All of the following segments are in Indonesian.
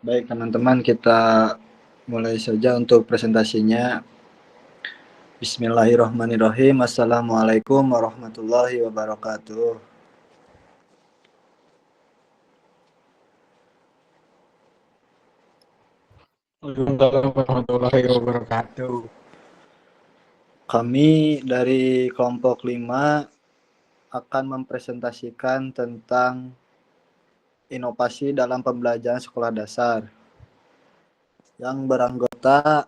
Baik teman-teman, kita mulai saja untuk presentasinya. Bismillahirrahmanirrahim. Assalamualaikum warahmatullahi wabarakatuh. Waalaikumsalam warahmatullahi wabarakatuh. Kami dari kelompok 5 akan mempresentasikan tentang inovasi dalam pembelajaran sekolah dasar. Yang beranggota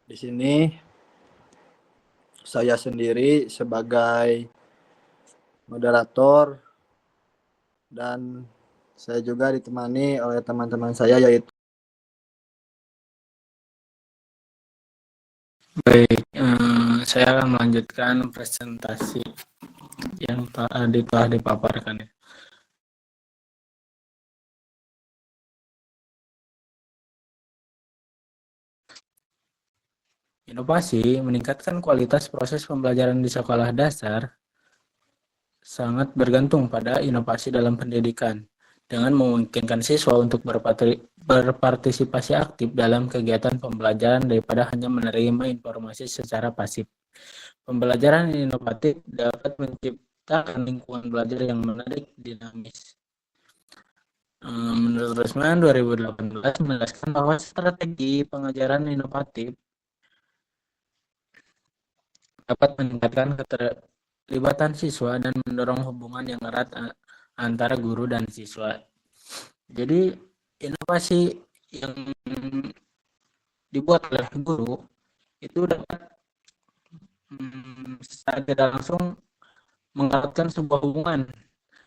di sini saya sendiri sebagai moderator dan saya juga ditemani oleh teman-teman saya yaitu Baik, saya akan melanjutkan presentasi yang tadi telah dipaparkan. Inovasi meningkatkan kualitas proses pembelajaran di sekolah dasar sangat bergantung pada inovasi dalam pendidikan, dengan memungkinkan siswa untuk berpartisipasi aktif dalam kegiatan pembelajaran daripada hanya menerima informasi secara pasif. Pembelajaran inovatif dapat menciptakan lingkungan belajar yang menarik, dinamis. Menurut Rusman 2018 menjelaskan bahwa strategi pengajaran inovatif dapat meningkatkan keterlibatan siswa dan mendorong hubungan yang erat antara guru dan siswa. Jadi inovasi yang dibuat oleh guru itu dapat secara tidak langsung mengeratkan sebuah hubungan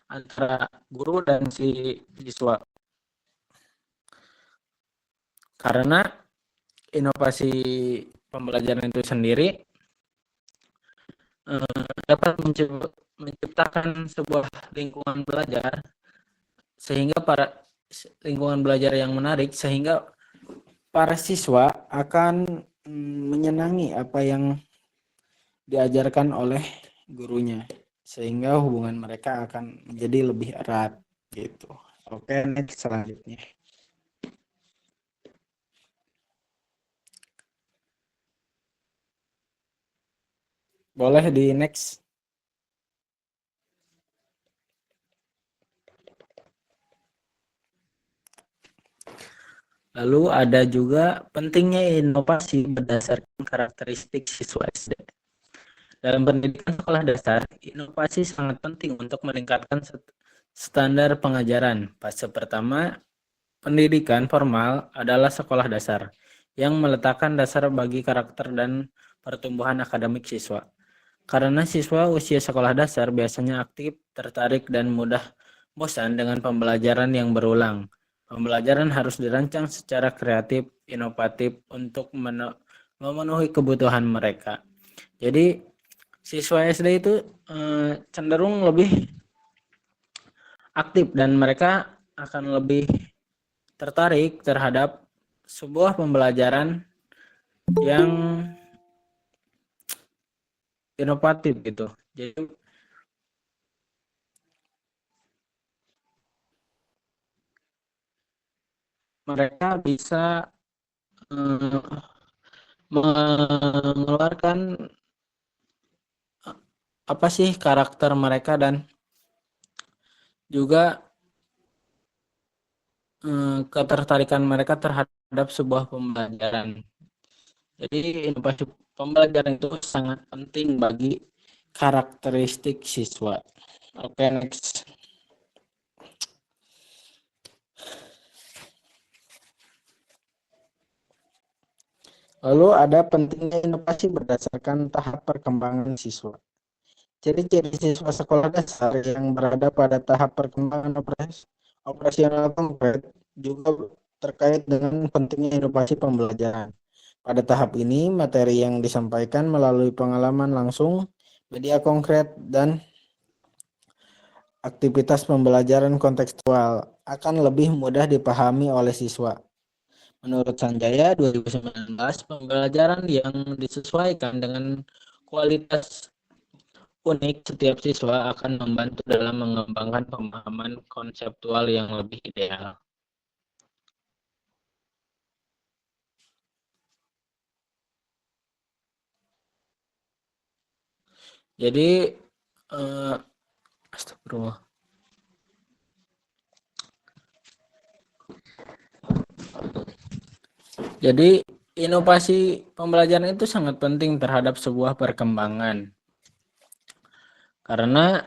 antara guru dan si siswa. Karena inovasi pembelajaran itu sendiri dapat menciptakan sebuah lingkungan belajar sehingga lingkungan belajar yang menarik sehingga para siswa akan menyenangi apa yang diajarkan oleh gurunya sehingga hubungan mereka akan menjadi lebih erat gitu. Oke, next selanjutnya. Boleh di next. Lalu ada juga pentingnya inovasi berdasarkan karakteristik siswa SD. Dalam pendidikan sekolah dasar, inovasi sangat penting untuk meningkatkan standar pengajaran. Fase pertama, pendidikan formal adalah sekolah dasar yang meletakkan dasar bagi karakter dan pertumbuhan akademik siswa. Karena siswa usia sekolah dasar biasanya aktif, tertarik, dan mudah bosan dengan pembelajaran yang berulang. Pembelajaran harus dirancang secara kreatif, inovatif untuk memenuhi kebutuhan mereka. Jadi siswa SD itu cenderung lebih aktif dan mereka akan lebih tertarik terhadap sebuah pembelajaran yang inovatif gitu. Jadi mereka bisa mengeluarkan apa sih karakter mereka dan juga ketertarikan mereka terhadap sebuah pembelajaran. Jadi inovasi pembelajaran itu sangat penting bagi karakteristik siswa. Oke, next. Lalu ada pentingnya inovasi berdasarkan tahap perkembangan siswa. Ciri-ciri siswa sekolah dasar yang berada pada tahap perkembangan operasional konkret juga terkait dengan pentingnya inovasi pembelajaran. Pada tahap ini, materi yang disampaikan melalui pengalaman langsung, media konkret, dan aktivitas pembelajaran kontekstual akan lebih mudah dipahami oleh siswa. Menurut Sanjaya 2019, pembelajaran yang disesuaikan dengan kualitas unik setiap siswa akan membantu dalam mengembangkan pemahaman konseptual yang lebih ideal. Jadi astagfirullah. Jadi inovasi pembelajaran itu sangat penting terhadap sebuah perkembangan. Karena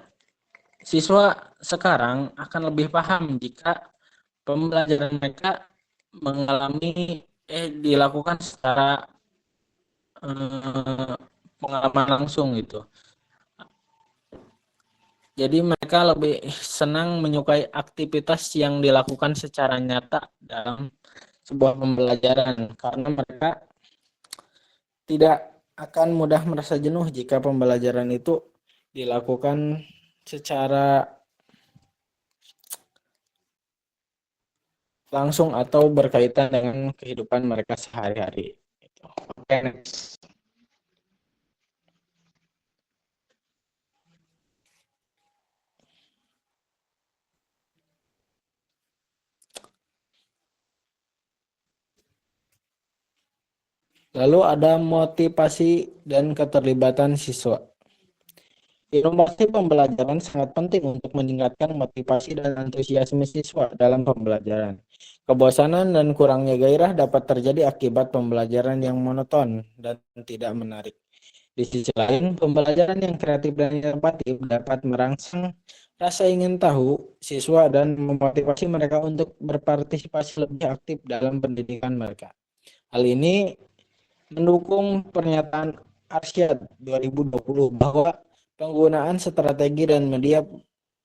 siswa sekarang akan lebih paham jika pembelajaran mereka dilakukan secara pengalaman langsung gitu. Jadi mereka lebih senang menyukai aktivitas yang dilakukan secara nyata dalam sebuah pembelajaran karena mereka tidak akan mudah merasa jenuh jika pembelajaran itu dilakukan secara langsung atau berkaitan dengan kehidupan mereka sehari-hari. Oke, next. Lalu ada motivasi dan keterlibatan siswa. Inovasi pembelajaran sangat penting untuk meningkatkan motivasi dan antusiasme siswa dalam pembelajaran. Kebosanan dan kurangnya gairah dapat terjadi akibat pembelajaran yang monoton dan tidak menarik. Di sisi lain, pembelajaran yang kreatif dan inovatif dapat merangsang rasa ingin tahu siswa dan memotivasi mereka untuk berpartisipasi lebih aktif dalam pendidikan mereka. Hal ini mendukung pernyataan Arsyad 2020 bahwa penggunaan strategi dan media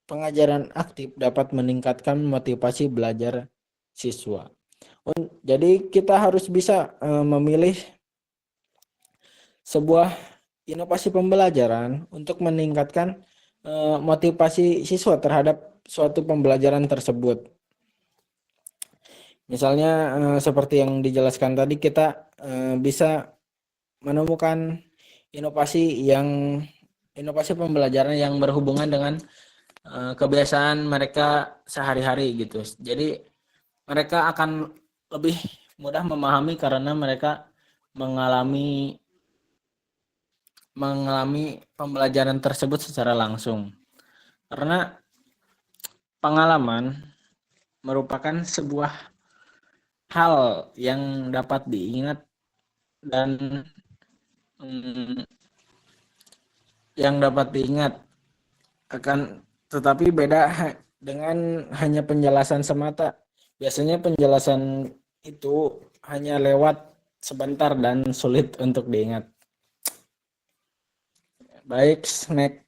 pengajaran aktif dapat meningkatkan motivasi belajar siswa. Jadi kita harus bisa memilih sebuah inovasi pembelajaran untuk meningkatkan motivasi siswa terhadap suatu pembelajaran tersebut. Misalnya seperti yang dijelaskan tadi, kita bisa menemukan inovasi pembelajaran yang berhubungan dengan kebiasaan mereka sehari-hari gitu. Jadi mereka akan lebih mudah memahami karena mereka mengalami pembelajaran tersebut secara langsung. Karena pengalaman merupakan sebuah hal yang dapat diingat dan tetapi beda dengan hanya penjelasan semata. Biasanya penjelasan itu hanya lewat sebentar dan sulit untuk diingat. Baik, snack.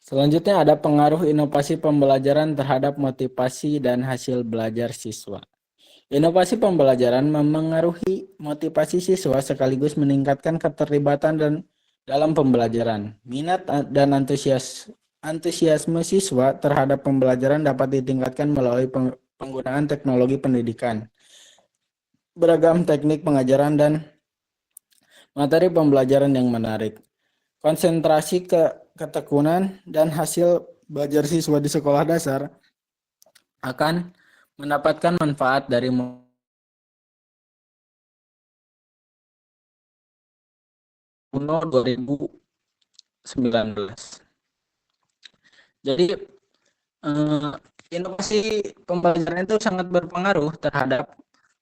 Selanjutnya ada pengaruh inovasi pembelajaran terhadap motivasi dan hasil belajar siswa. Inovasi pembelajaran memengaruhi motivasi siswa sekaligus meningkatkan keterlibatan dalam pembelajaran. Minat dan antusiasme siswa terhadap pembelajaran dapat ditingkatkan melalui penggunaan teknologi pendidikan, beragam teknik pengajaran dan materi pembelajaran yang menarik. Konsentrasi ketekunan dan hasil belajar siswa di sekolah dasar akan mendapatkan manfaat dari 2019. Jadi inovasi pembelajaran itu sangat berpengaruh terhadap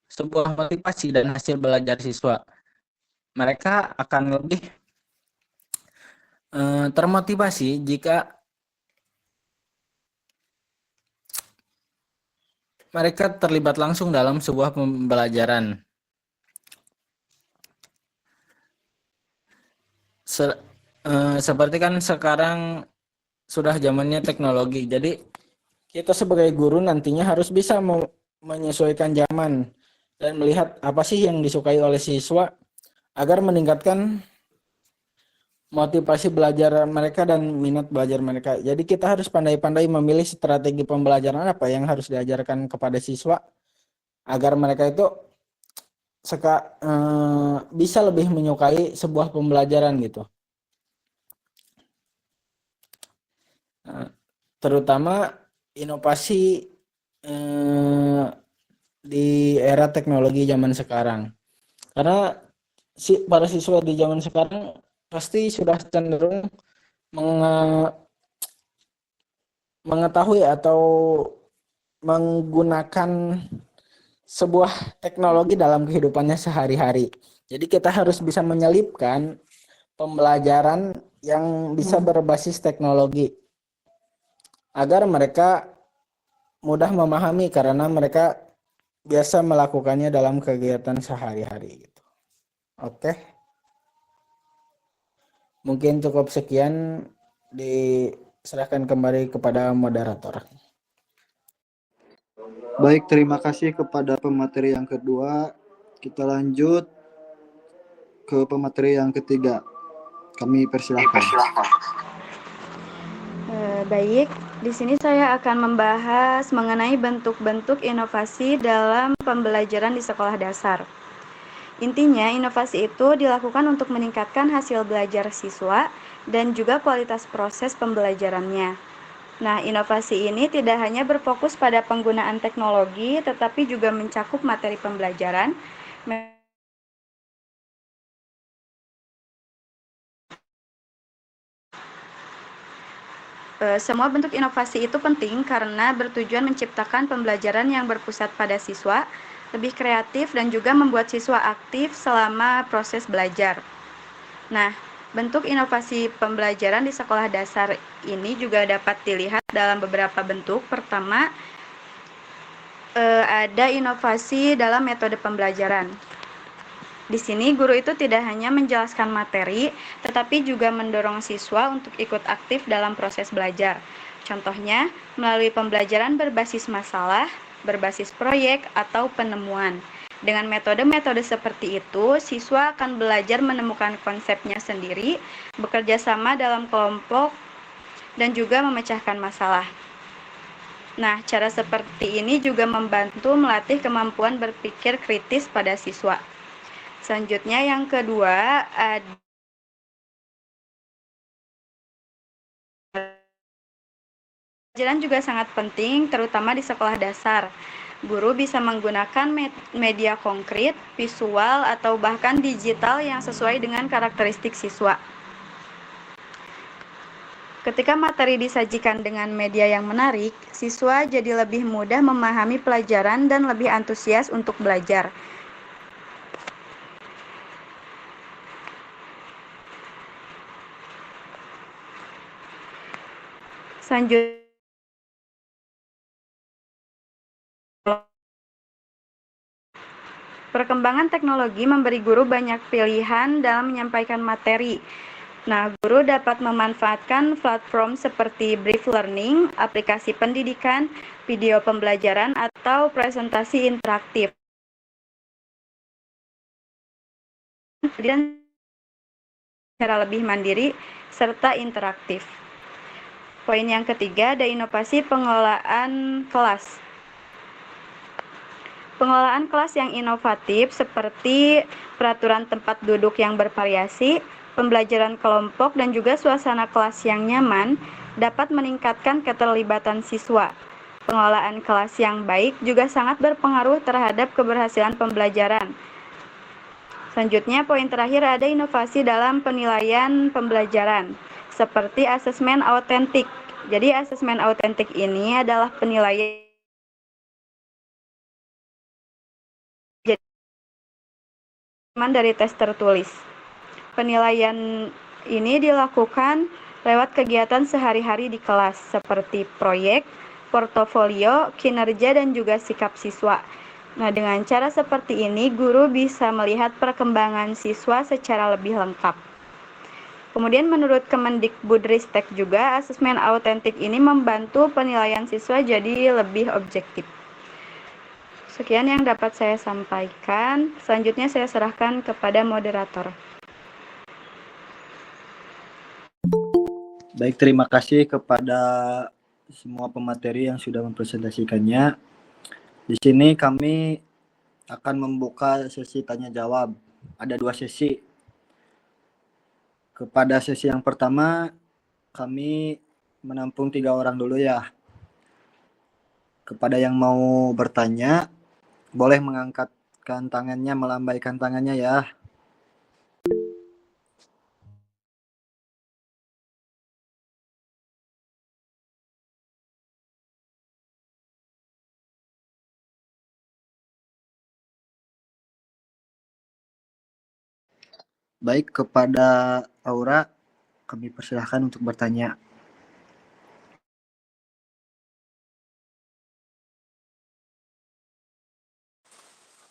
sebuah motivasi dan hasil belajar siswa. Mereka akan lebih termotivasi jika mereka terlibat langsung dalam sebuah pembelajaran. Seperti kan sekarang sudah zamannya teknologi. Jadi kita sebagai guru nantinya harus bisa menyesuaikan zaman dan melihat apa sih yang disukai oleh siswa agar meningkatkan motivasi belajar mereka dan minat belajar mereka. Jadi kita harus pandai-pandai memilih strategi pembelajaran apa yang harus diajarkan kepada siswa agar mereka itu bisa lebih menyukai sebuah pembelajaran gitu. terutama inovasi di era teknologi zaman sekarang. Karena para siswa di zaman sekarang pasti sudah cenderung mengetahui atau menggunakan sebuah teknologi dalam kehidupannya sehari-hari. Jadi kita harus bisa menyelipkan pembelajaran yang bisa berbasis teknologi agar mereka mudah memahami karena mereka biasa melakukannya dalam kegiatan sehari-hari gitu. Oke. Mungkin cukup sekian, diserahkan kembali kepada moderator. Baik, terima kasih kepada pemateri yang kedua. Kita lanjut ke pemateri yang ketiga. Kami persilahkan. Baik, di sini saya akan membahas mengenai bentuk-bentuk inovasi dalam pembelajaran di sekolah dasar. Intinya, inovasi itu dilakukan untuk meningkatkan hasil belajar siswa dan juga kualitas proses pembelajarannya. Nah, inovasi ini tidak hanya berfokus pada penggunaan teknologi, tetapi juga mencakup materi pembelajaran, semua bentuk inovasi itu penting karena bertujuan menciptakan pembelajaran yang berpusat pada siswa, lebih kreatif dan juga membuat siswa aktif selama proses belajar. Nah, bentuk inovasi pembelajaran di sekolah dasar ini juga dapat dilihat dalam beberapa bentuk. Pertama, ada inovasi dalam metode pembelajaran. Di sini guru itu tidak hanya menjelaskan materi, tetapi juga mendorong siswa untuk ikut aktif dalam proses belajar. Contohnya, melalui pembelajaran berbasis masalah, berbasis proyek, atau penemuan. Dengan metode-metode seperti itu, siswa akan belajar menemukan konsepnya sendiri, bekerja sama dalam kelompok, dan juga memecahkan masalah. Nah, cara seperti ini juga membantu melatih kemampuan berpikir kritis pada siswa. Selanjutnya yang kedua, pembelajaran juga sangat penting, terutama di sekolah dasar. Guru bisa menggunakan media konkret, visual, atau bahkan digital yang sesuai dengan karakteristik siswa. Ketika materi disajikan dengan media yang menarik, siswa jadi lebih mudah memahami pelajaran dan lebih antusias untuk belajar. Selanjutnya, perkembangan teknologi memberi guru banyak pilihan dalam menyampaikan materi. Nah, guru dapat memanfaatkan platform seperti Brief Learning, aplikasi pendidikan, video pembelajaran, atau presentasi interaktif. Dan secara lebih mandiri serta interaktif. Poin yang ketiga, ada inovasi pengelolaan kelas. Pengelolaan kelas yang inovatif seperti peraturan tempat duduk yang bervariasi, pembelajaran kelompok, dan juga suasana kelas yang nyaman dapat meningkatkan keterlibatan siswa. Pengelolaan kelas yang baik juga sangat berpengaruh terhadap keberhasilan pembelajaran. Selanjutnya, poin terakhir ada inovasi dalam penilaian pembelajaran, seperti asesmen autentik. Jadi, asesmen autentik ini adalah penilaian dari tes tertulis. Penilaian ini dilakukan lewat kegiatan sehari-hari di kelas, seperti proyek, portofolio, kinerja, dan juga sikap siswa. Nah, dengan cara seperti ini, guru bisa melihat perkembangan siswa secara lebih lengkap. Kemudian menurut Kemendikbudristek juga, asesmen autentik ini membantu penilaian siswa jadi lebih objektif. Sekian yang dapat saya sampaikan. Selanjutnya saya serahkan kepada moderator. Baik, terima kasih kepada semua pemateri yang sudah mempresentasikannya. Di sini kami akan membuka sesi tanya jawab. Ada 2 sesi. Kepada sesi yang pertama, kami menampung 3 orang dulu ya. Kepada yang mau bertanya, boleh mengangkatkan tangannya, melambaikan tangannya ya. Baik, kepada Aura, kami persilahkan untuk bertanya.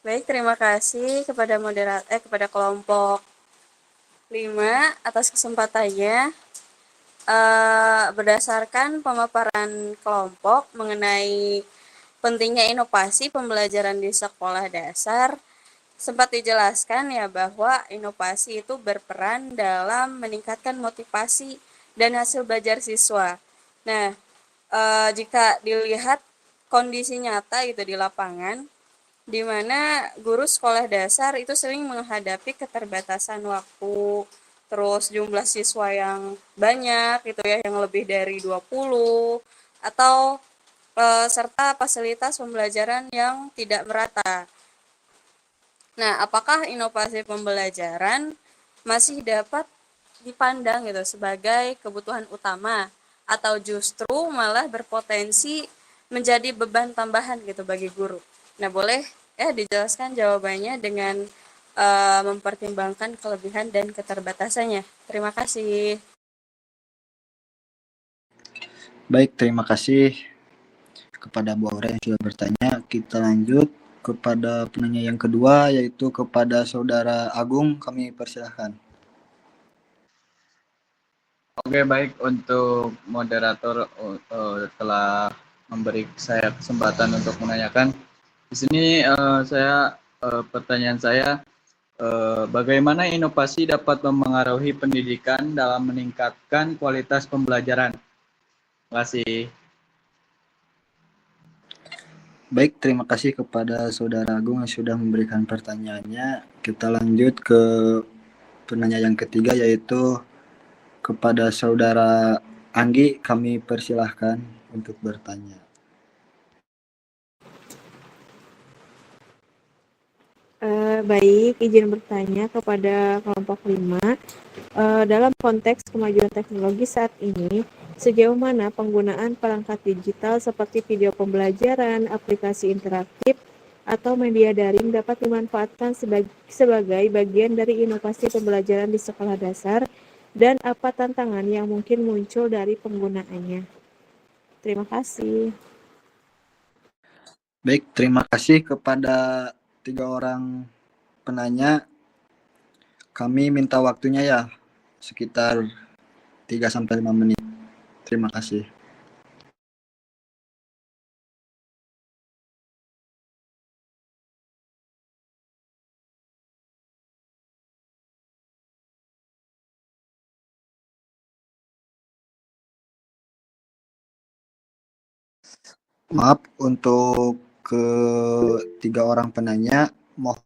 Baik, terima kasih kepada kelompok 5 atas kesempatannya. Berdasarkan pemaparan kelompok mengenai pentingnya inovasi pembelajaran di sekolah dasar, sempat dijelaskan ya bahwa inovasi itu berperan dalam meningkatkan motivasi dan hasil belajar siswa. Nah, jika dilihat kondisi nyata itu di lapangan, di mana guru sekolah dasar itu sering menghadapi keterbatasan waktu, terus jumlah siswa yang banyak gitu ya, yang lebih dari 20, atau serta fasilitas pembelajaran yang tidak merata. Nah, apakah inovasi pembelajaran masih dapat dipandang gitu sebagai kebutuhan utama atau justru malah berpotensi menjadi beban tambahan gitu bagi guru? Nah, boleh ya dijelaskan jawabannya dengan mempertimbangkan kelebihan dan keterbatasannya. Terima kasih. Baik, terima kasih kepada Bu Aura yang sudah bertanya. Kita lanjut kepada penanya yang kedua, yaitu kepada Saudara Agung. Kami persilahkan. Oke, baik, untuk moderator telah memberi saya kesempatan untuk menanyakan. Di sini pertanyaan saya, bagaimana inovasi dapat memengaruhi pendidikan dalam meningkatkan kualitas pembelajaran? Terima kasih. Baik, terima kasih kepada Saudara Agung yang sudah memberikan pertanyaannya. Kita lanjut ke penanya yang ketiga, yaitu kepada Saudara Anggi. Kami persilahkan untuk bertanya. Baik, izin bertanya kepada kelompok 5. Dalam konteks kemajuan teknologi saat ini, sejauh mana penggunaan perangkat digital seperti video pembelajaran, aplikasi interaktif, atau media daring dapat dimanfaatkan sebagai bagian dari inovasi pembelajaran di sekolah dasar, dan apa tantangan yang mungkin muncul dari penggunaannya? Terima kasih. Baik, terima kasih kepada 3 orang penanya. Kami minta waktunya ya, sekitar 3-5 menit. Terima kasih. Maaf untuk ke 3 orang penanya, mohon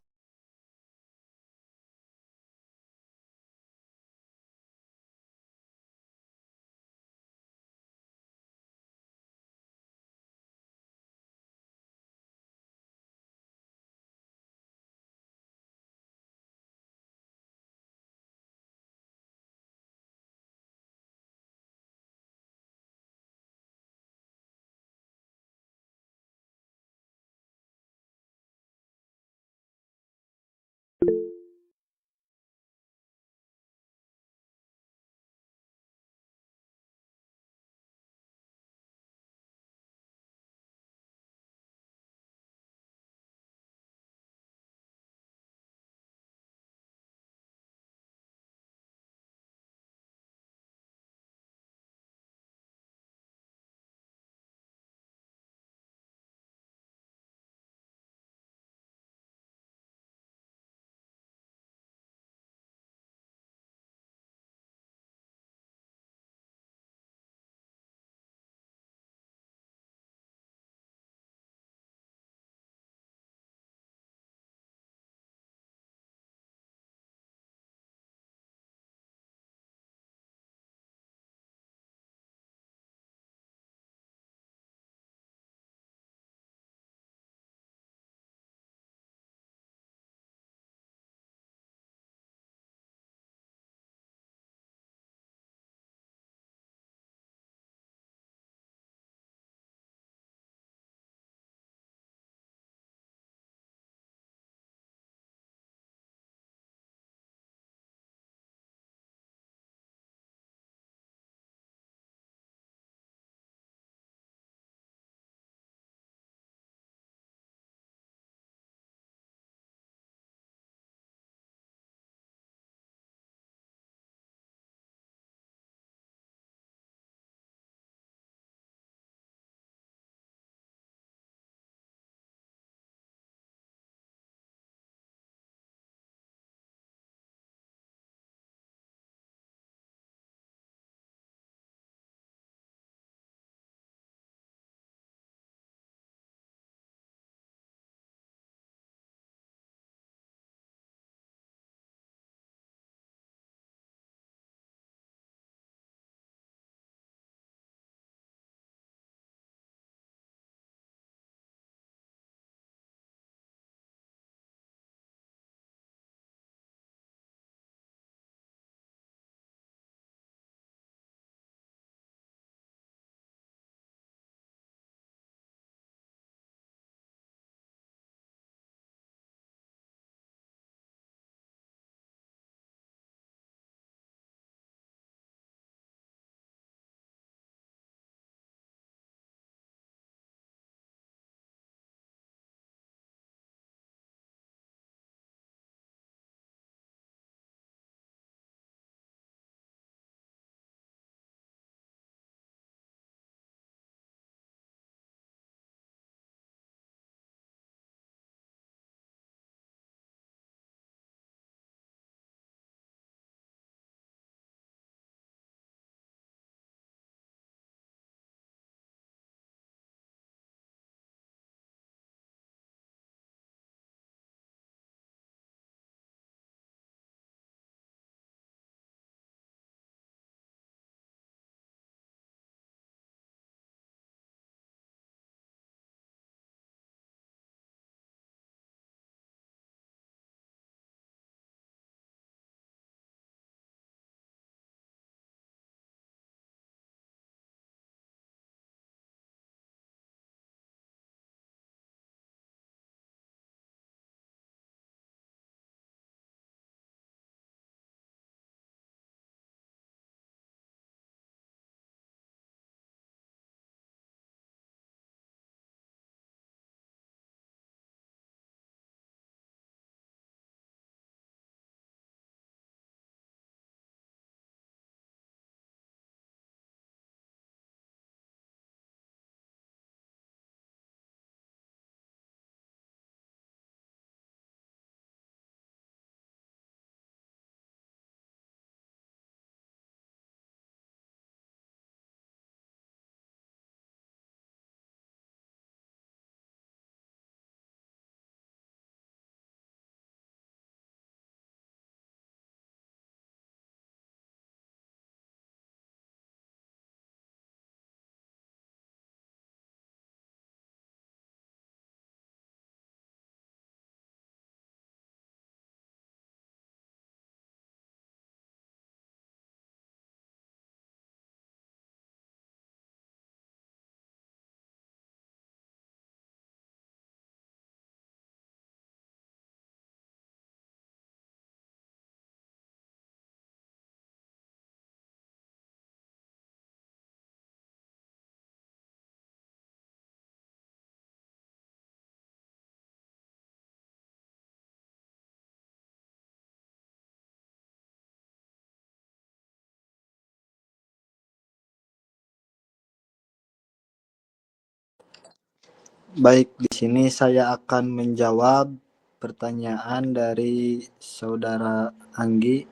Baik, di sini saya akan menjawab pertanyaan dari saudara Anggi.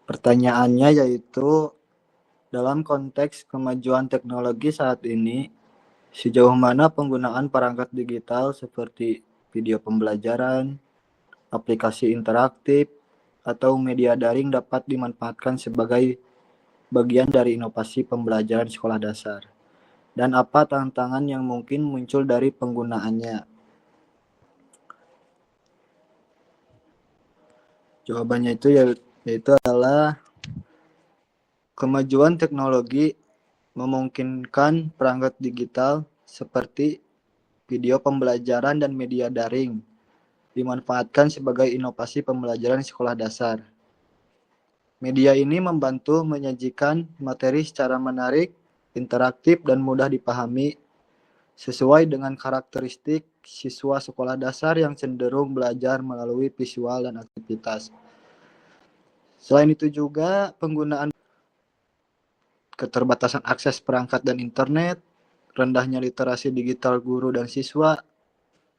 Pertanyaannya yaitu, dalam konteks kemajuan teknologi saat ini, sejauh mana penggunaan perangkat digital seperti video pembelajaran, aplikasi interaktif, atau media daring dapat dimanfaatkan sebagai bagian dari inovasi pembelajaran sekolah dasar? Dan apa tantangan yang mungkin muncul dari penggunaannya? Jawabannya yaitu adalah kemajuan teknologi memungkinkan perangkat digital seperti video pembelajaran dan media daring dimanfaatkan sebagai inovasi pembelajaran sekolah dasar. Media ini membantu menyajikan materi secara menarik, interaktif, dan mudah dipahami sesuai dengan karakteristik siswa sekolah dasar yang cenderung belajar melalui visual dan aktivitas. Selain itu juga penggunaan keterbatasan akses perangkat dan internet, rendahnya literasi digital guru dan siswa,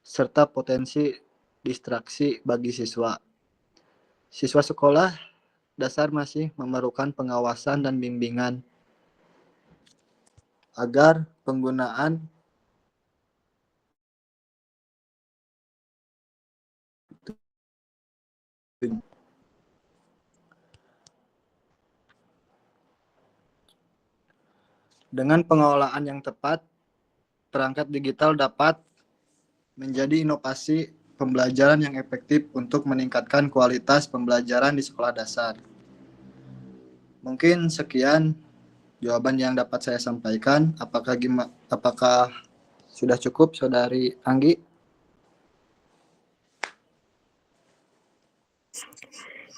serta potensi distraksi bagi siswa. Siswa sekolah dasar masih memerlukan pengawasan dan bimbingan agar penggunaan dengan pengelolaan yang tepat, perangkat digital dapat menjadi inovasi pembelajaran yang efektif untuk meningkatkan kualitas pembelajaran di sekolah dasar. Mungkin sekian jawaban yang dapat saya sampaikan. Apakah sudah cukup, Saudari Anggi?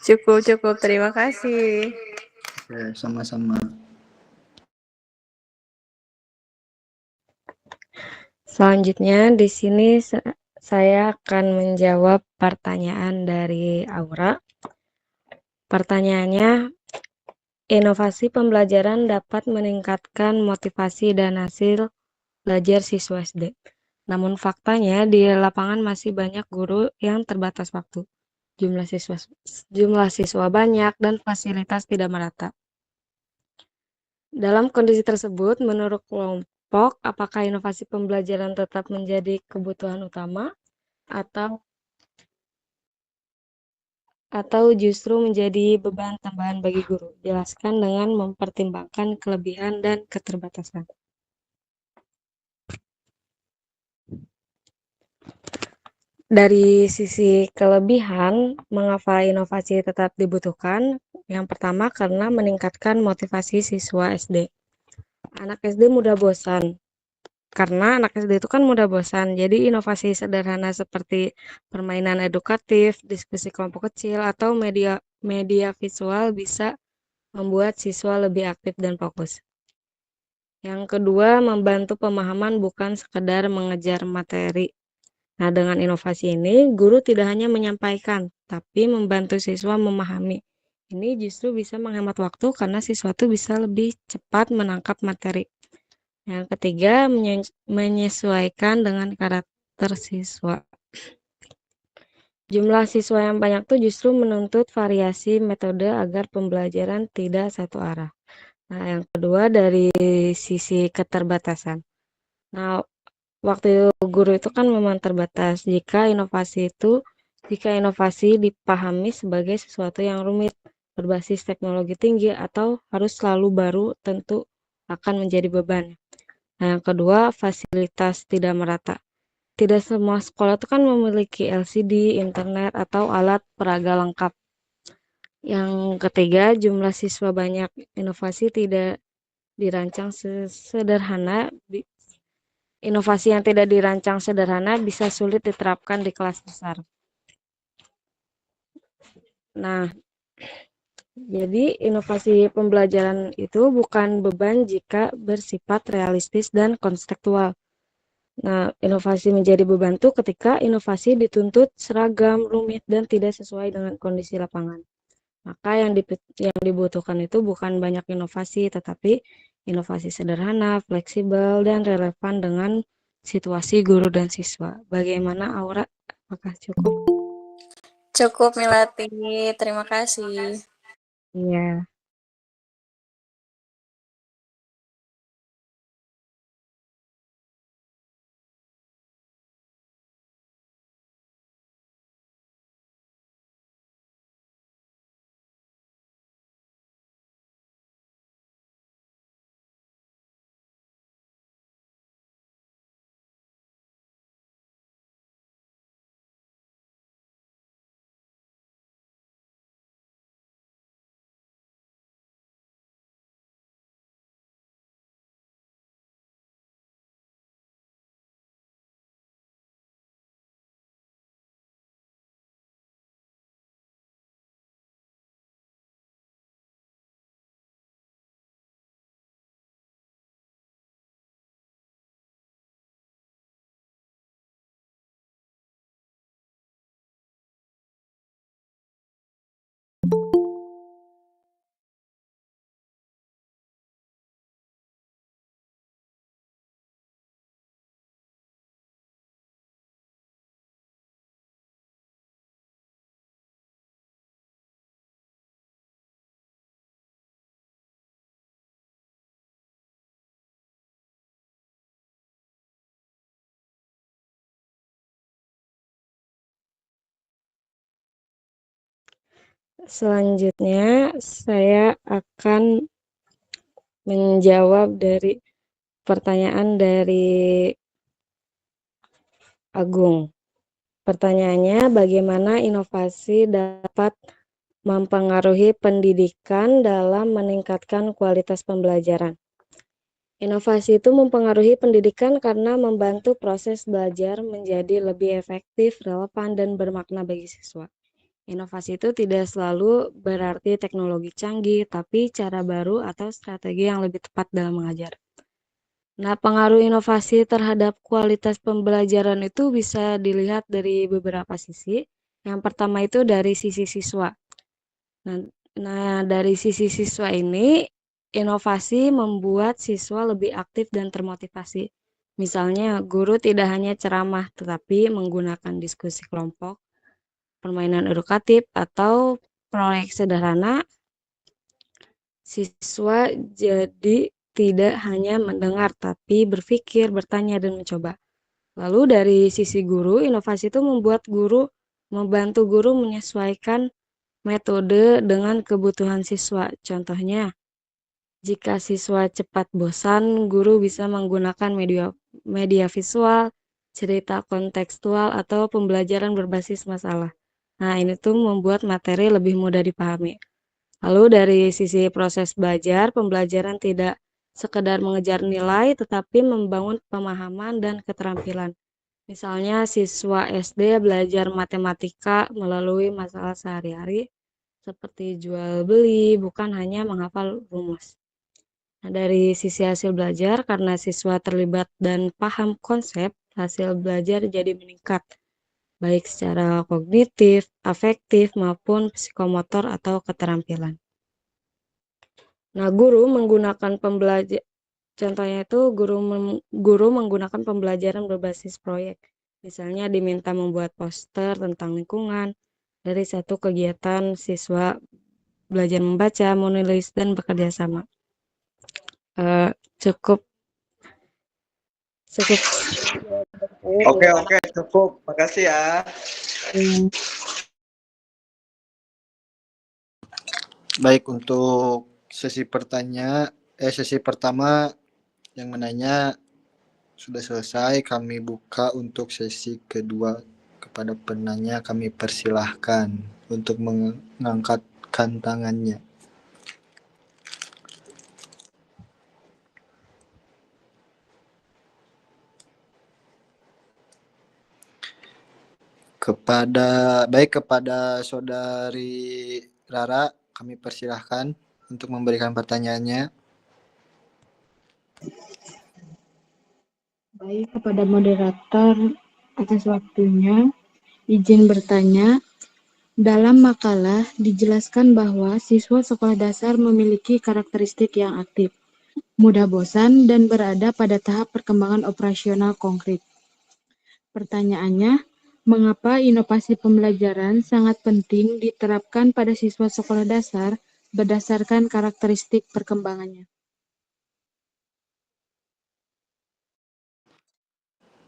Cukup. Terima kasih. Oke, sama-sama. Selanjutnya di sini saya akan menjawab pertanyaan dari Aura. Pertanyaannya, inovasi pembelajaran dapat meningkatkan motivasi dan hasil belajar siswa SD. Namun faktanya di lapangan masih banyak guru yang terbatas waktu. Jumlah siswa banyak dan fasilitas tidak merata. Dalam kondisi tersebut, menurut kelompok, apakah inovasi pembelajaran tetap menjadi kebutuhan utama atau justru menjadi beban tambahan bagi guru? Jelaskan dengan mempertimbangkan kelebihan dan keterbatasan. Dari sisi kelebihan, mengapa inovasi tetap dibutuhkan? Yang pertama, karena meningkatkan motivasi siswa SD. Anak SD mudah bosan. Karena anak SD itu kan mudah bosan, jadi inovasi sederhana seperti permainan edukatif, diskusi kelompok kecil, atau media visual bisa membuat siswa lebih aktif dan fokus. Yang kedua, membantu pemahaman bukan sekedar mengejar materi. Nah, dengan inovasi ini, guru tidak hanya menyampaikan, tapi membantu siswa memahami. Ini justru bisa menghemat waktu karena siswa itu bisa lebih cepat menangkap materi. Yang ketiga, menyesuaikan dengan karakter siswa. Jumlah siswa yang banyak tuh justru menuntut variasi metode agar pembelajaran tidak satu arah. Nah, yang kedua dari sisi keterbatasan. Nah, waktu guru itu kan memang terbatas. Jika inovasi dipahami sebagai sesuatu yang rumit, berbasis teknologi tinggi atau harus selalu baru, tentu akan menjadi beban. Nah, yang kedua, fasilitas tidak merata. Tidak semua sekolah itu kan memiliki LCD, internet, atau alat peraga lengkap. Yang ketiga, jumlah siswa banyak. Inovasi tidak dirancang sederhana. Inovasi yang tidak dirancang sederhana bisa sulit diterapkan di kelas besar. Nah, jadi inovasi pembelajaran itu bukan beban jika bersifat realistis dan konseptual. Nah, inovasi menjadi beban itu ketika inovasi dituntut seragam, rumit, dan tidak sesuai dengan kondisi lapangan. Maka yang dibutuhkan itu bukan banyak inovasi, tetapi inovasi sederhana, fleksibel, dan relevan dengan situasi guru dan siswa. Bagaimana Aura? Apakah cukup? Cukup Milati, terima kasih. Iya. Selanjutnya, saya akan menjawab dari pertanyaan dari Agung. Pertanyaannya, bagaimana inovasi dapat mempengaruhi pendidikan dalam meningkatkan kualitas pembelajaran? Inovasi itu mempengaruhi pendidikan karena membantu proses belajar menjadi lebih efektif, relevan, dan bermakna bagi siswa. Inovasi itu tidak selalu berarti teknologi canggih, tapi cara baru atau strategi yang lebih tepat dalam mengajar. Nah, pengaruh inovasi terhadap kualitas pembelajaran itu bisa dilihat dari beberapa sisi. Yang pertama itu dari sisi siswa. Dari sisi siswa ini, inovasi membuat siswa lebih aktif dan termotivasi. Misalnya, guru tidak hanya ceramah, tetapi menggunakan diskusi kelompok, permainan edukatif, atau proyek sederhana, siswa jadi tidak hanya mendengar, tapi berpikir, bertanya, dan mencoba. Lalu dari sisi guru, inovasi itu membantu guru menyesuaikan metode dengan kebutuhan siswa. Contohnya, jika siswa cepat bosan, guru bisa menggunakan media visual, cerita kontekstual, atau pembelajaran berbasis masalah. Nah, ini tuh membuat materi lebih mudah dipahami. Lalu dari sisi proses belajar, pembelajaran tidak sekedar mengejar nilai, tetapi membangun pemahaman dan keterampilan. Misalnya siswa SD belajar matematika melalui masalah sehari-hari, seperti jual beli, bukan hanya menghafal rumus. Nah, dari sisi hasil belajar, karena siswa terlibat dan paham konsep, hasil belajar jadi meningkat, baik secara kognitif, afektif, maupun psikomotor atau keterampilan. Nah, contohnya itu guru menggunakan pembelajaran berbasis proyek. Misalnya diminta membuat poster tentang lingkungan. Dari satu kegiatan, siswa belajar membaca, menulis, dan bekerja sama. Cukup. Oke, cukup. Makasih ya. Baik, untuk sesi pertama yang menanya sudah selesai. Kami buka untuk sesi kedua. Kepada penanya kami persilahkan untuk mengangkatkan tangannya. Kepada saudari Rara, kami persilahkan untuk memberikan pertanyaannya. Baik, kepada moderator atas waktunya, izin bertanya. Dalam makalah dijelaskan bahwa siswa sekolah dasar memiliki karakteristik yang aktif. mudah bosan, dan berada pada tahap perkembangan operasional konkret. Pertanyaannya, mengapa inovasi pembelajaran sangat penting diterapkan pada siswa sekolah dasar berdasarkan karakteristik perkembangannya?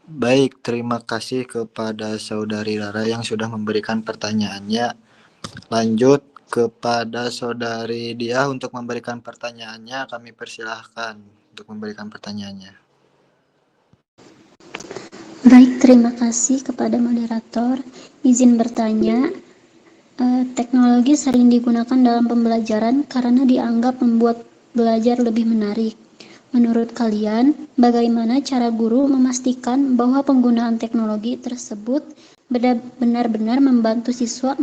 Baik, terima kasih kepada Saudari Rara yang sudah memberikan pertanyaannya. Lanjut kepada Saudari Dia untuk memberikan pertanyaannya. Kami persilahkan untuk memberikan pertanyaannya. Baik, terima kasih kepada moderator. Izin bertanya, teknologi sering digunakan dalam pembelajaran karena dianggap membuat belajar lebih menarik. Menurut kalian, bagaimana cara guru memastikan bahwa penggunaan teknologi tersebut benar-benar membantu siswa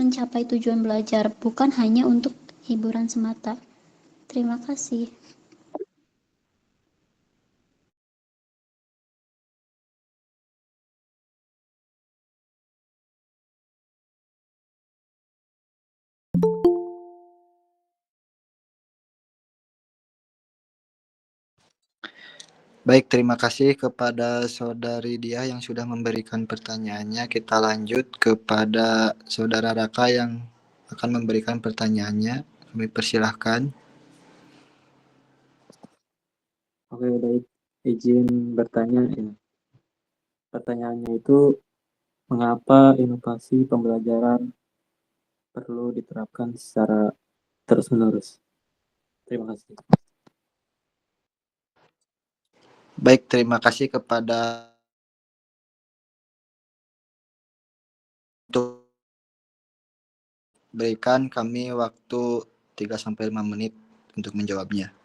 mencapai tujuan belajar, bukan hanya untuk hiburan semata? Terima kasih. Baik, terima kasih kepada Saudari Dia yang sudah memberikan pertanyaannya. Kita lanjut kepada Saudara Raka yang akan memberikan pertanyaannya. Kami persilahkan. Oke, baik. Izin bertanya ya. Pertanyaannya itu, mengapa inovasi pembelajaran perlu diterapkan secara terus-menerus? Terima kasih. Baik, terima kasih kepada untuk berikan kami waktu 3-5 menit untuk menjawabnya.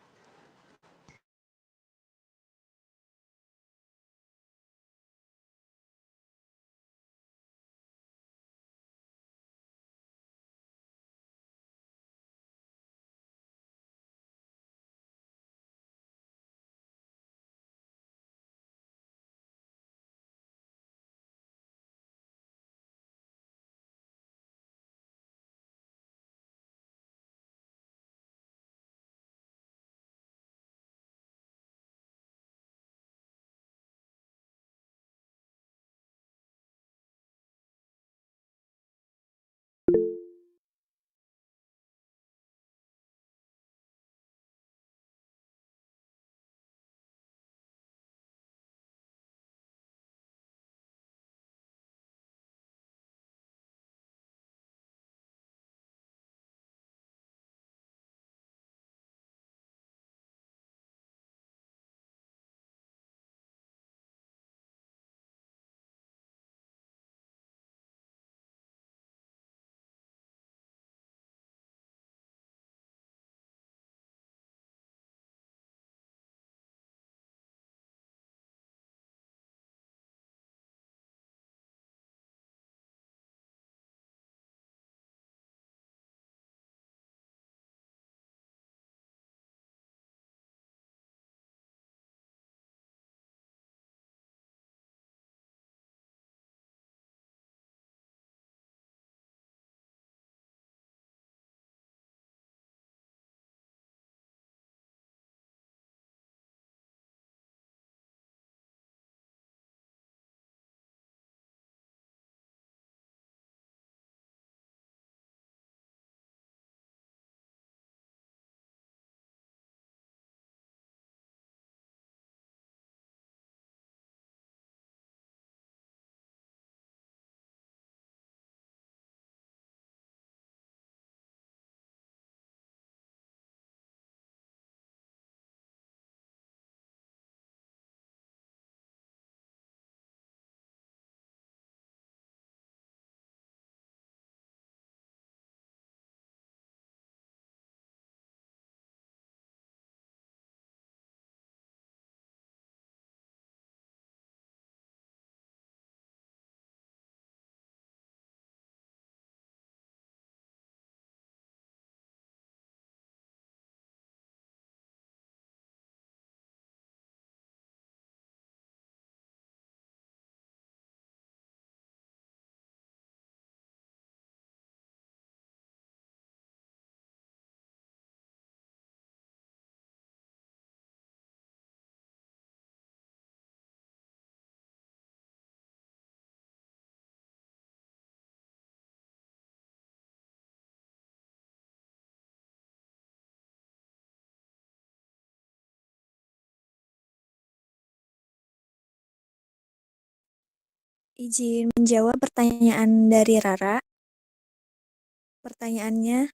Izin menjawab pertanyaan dari Rara. Pertanyaannya,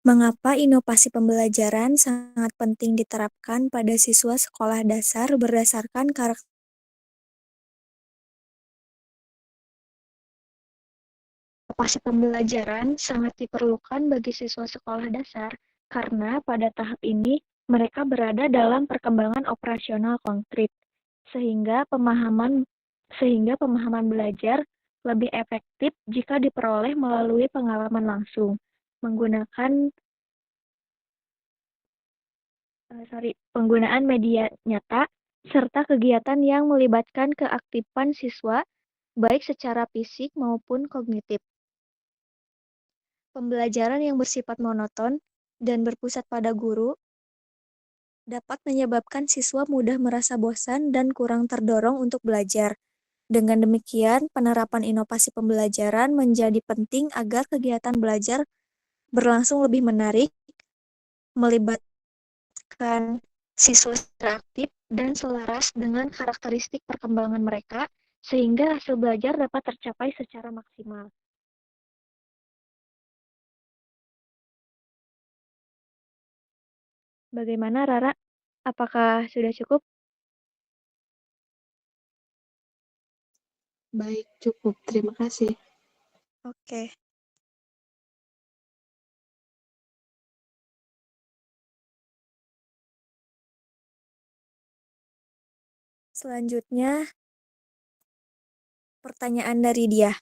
mengapa inovasi pembelajaran sangat penting diterapkan pada siswa sekolah dasar berdasarkan karakter inovasi pembelajaran sangat diperlukan bagi siswa sekolah dasar karena pada tahap ini mereka berada dalam perkembangan operasional konkret, sehingga pemahaman belajar lebih efektif jika diperoleh melalui pengalaman langsung, menggunakan penggunaan media nyata, serta kegiatan yang melibatkan keaktifan siswa, baik secara fisik maupun kognitif. Pembelajaran yang bersifat monoton dan berpusat pada guru dapat menyebabkan siswa mudah merasa bosan dan kurang terdorong untuk belajar. Dengan demikian, penerapan inovasi pembelajaran menjadi penting agar kegiatan belajar berlangsung lebih menarik, melibatkan siswa secara aktif, dan selaras dengan karakteristik perkembangan mereka, sehingga hasil belajar dapat tercapai secara maksimal. Bagaimana, Rara? Apakah sudah cukup? Baik, cukup. Terima kasih. Oke. Selanjutnya, pertanyaan dari dia.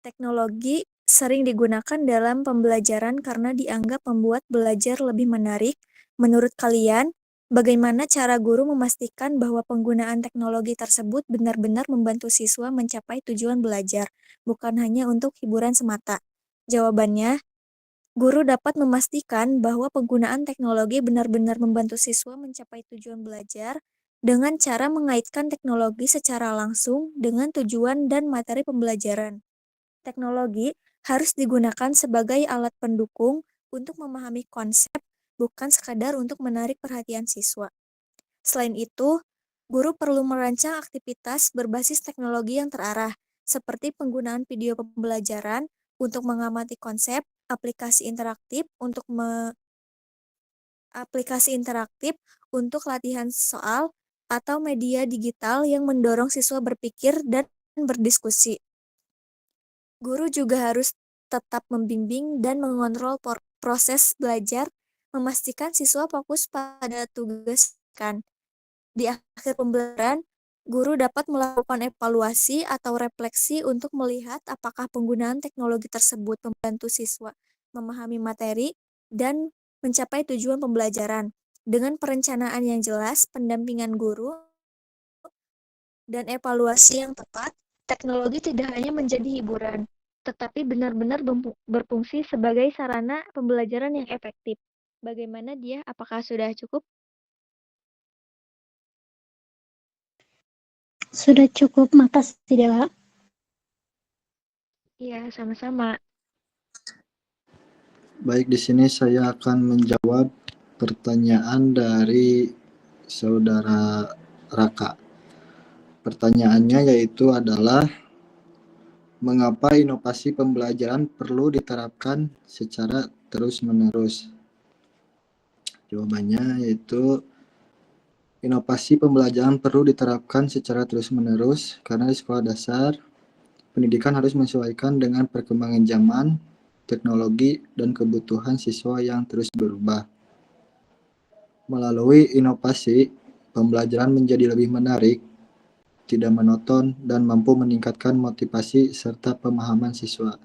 Teknologi sering digunakan dalam pembelajaran karena dianggap membuat belajar lebih menarik. Menurut kalian, bagaimana cara guru memastikan bahwa penggunaan teknologi tersebut benar-benar membantu siswa mencapai tujuan belajar, bukan hanya untuk hiburan semata? Jawabannya, guru dapat memastikan bahwa penggunaan teknologi benar-benar membantu siswa mencapai tujuan belajar dengan cara mengaitkan teknologi secara langsung dengan tujuan dan materi pembelajaran. Teknologi harus digunakan sebagai alat pendukung untuk memahami konsep, bukan sekadar untuk menarik perhatian siswa. Selain itu, guru perlu merancang aktivitas berbasis teknologi yang terarah, seperti penggunaan video pembelajaran untuk mengamati konsep, aplikasi interaktif untuk latihan soal, atau media digital yang mendorong siswa berpikir dan berdiskusi. Guru juga harus tetap membimbing dan mengontrol proses belajar, memastikan siswa fokus pada tugas kan. Di akhir pembelajaran, guru dapat melakukan evaluasi atau refleksi untuk melihat apakah penggunaan teknologi tersebut membantu siswa memahami materi dan mencapai tujuan pembelajaran. Dengan perencanaan yang jelas, pendampingan guru, dan evaluasi yang tepat, teknologi tidak hanya menjadi hiburan, tetapi benar-benar berfungsi sebagai sarana pembelajaran yang efektif. Bagaimana dia? Apakah sudah cukup? Sudah cukup, makasih Dela. Iya, sama-sama. Baik, di sini saya akan menjawab pertanyaan dari saudara Raka. Pertanyaannya yaitu adalah mengapa inovasi pembelajaran perlu diterapkan secara terus-menerus? Jawabannya yaitu inovasi pembelajaran perlu diterapkan secara terus-menerus karena di sekolah dasar pendidikan harus menyesuaikan dengan perkembangan zaman, teknologi, dan kebutuhan siswa yang terus berubah. Melalui inovasi, pembelajaran menjadi lebih menarik, tidak monoton, dan mampu meningkatkan motivasi serta pemahaman siswa.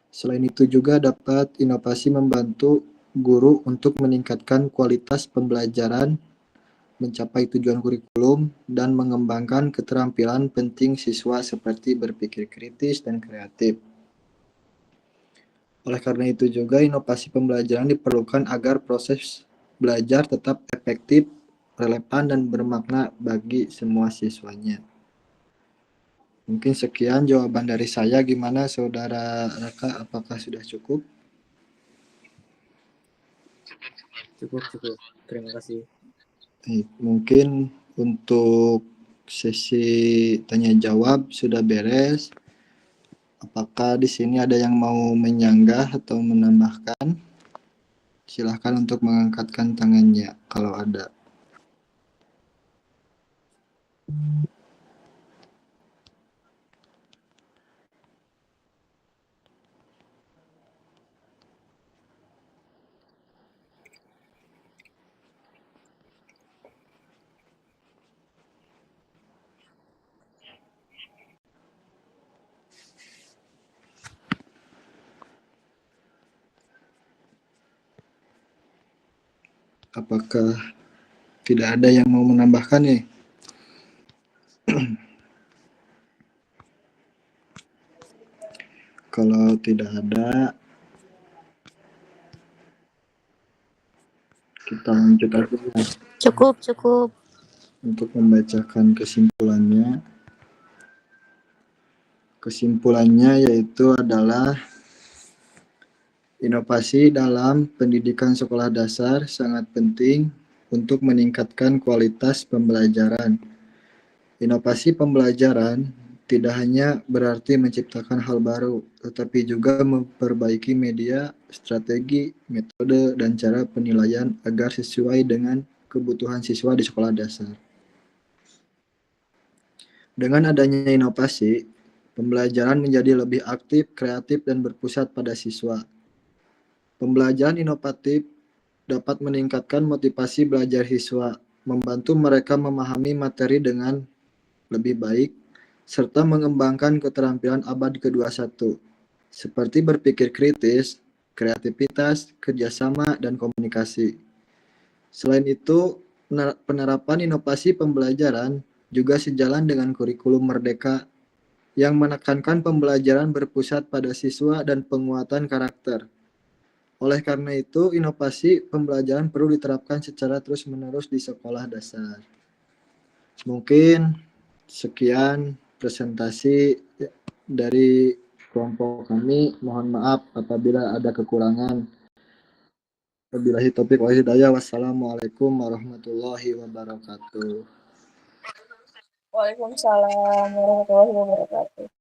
Selain itu juga dapat inovasi membantu guru untuk meningkatkan kualitas pembelajaran, mencapai tujuan kurikulum, dan mengembangkan keterampilan penting siswa seperti berpikir kritis dan kreatif. Oleh karena itu juga inovasi pembelajaran diperlukan agar proses belajar tetap efektif, relevan, dan bermakna bagi semua siswanya. Mungkin sekian jawaban dari saya. Gimana Saudara Raka, apakah sudah cukup? Cukup. Terima kasih. Mungkin untuk sesi tanya jawab sudah beres. Apakah di sini ada yang mau menyanggah atau menambahkan? Silahkan untuk mengangkatkan tangannya kalau ada. Apakah tidak ada yang mau menambahkan nih? Kalau tidak ada, kita lanjut aja Cukup. untuk membacakan kesimpulannya. Kesimpulannya yaitu adalah inovasi dalam pendidikan sekolah dasar sangat penting untuk meningkatkan kualitas pembelajaran. Inovasi pembelajaran tidak hanya berarti menciptakan hal baru, tetapi juga memperbaiki media, strategi, metode, dan cara penilaian agar sesuai dengan kebutuhan siswa di sekolah dasar. Dengan adanya inovasi, pembelajaran menjadi lebih aktif, kreatif, dan berpusat pada siswa. Pembelajaran inovatif dapat meningkatkan motivasi belajar siswa, membantu mereka memahami materi dengan lebih baik, serta mengembangkan keterampilan abad ke-21, seperti berpikir kritis, kreativitas, kerjasama, dan komunikasi. Selain itu, penerapan inovasi pembelajaran juga sejalan dengan kurikulum Merdeka yang menekankan pembelajaran berpusat pada siswa dan penguatan karakter. Oleh karena itu, inovasi pembelajaran perlu diterapkan secara terus-menerus di sekolah dasar. Mungkin sekian presentasi dari kelompok kami. Mohon maaf apabila ada kekurangan. Wabillahi taufiq wal hidayah. Wassalamualaikum warahmatullahi wabarakatuh. Waalaikumsalam warahmatullahi wabarakatuh.